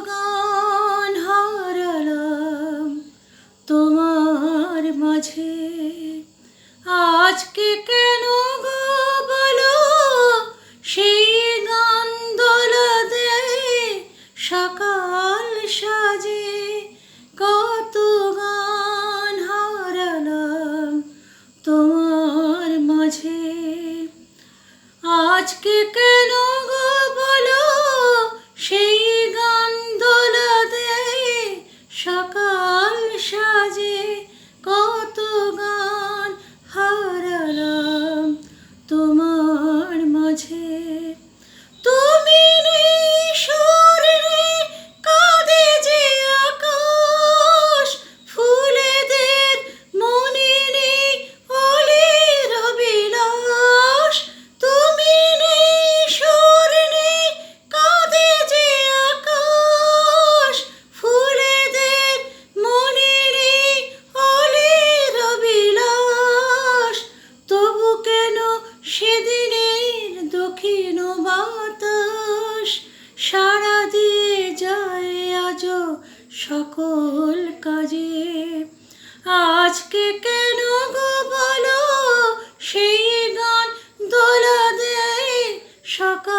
গান হারালাম তোমার মাঝে। আজকে কেন গো বলো সেই গান দোলা দেয় সকাল সাজে। কত গান হারালাম তোমার মাঝে। আজকে কেন গো বলো সেই গান দোলা দেয় সকাল সাজে। কত গান হারালাম তোমার মাঝে। তুমি নেই সুর নেই কাঁদে যে আকাশ, ফুলেদের মনে নেই অলির বিলাস। তুমি নেই সুর নেই কাঁদে যে আকাশ, ফুলেদের মনে নেই অলির বিলাস। তবু কেন সেদিনের দক্ষিণ বাতাস সাড়া দিয়ে যায় আজও সকল কাজে। আজকে কেন গো বলো সেই গান দোলা দেয় সকাল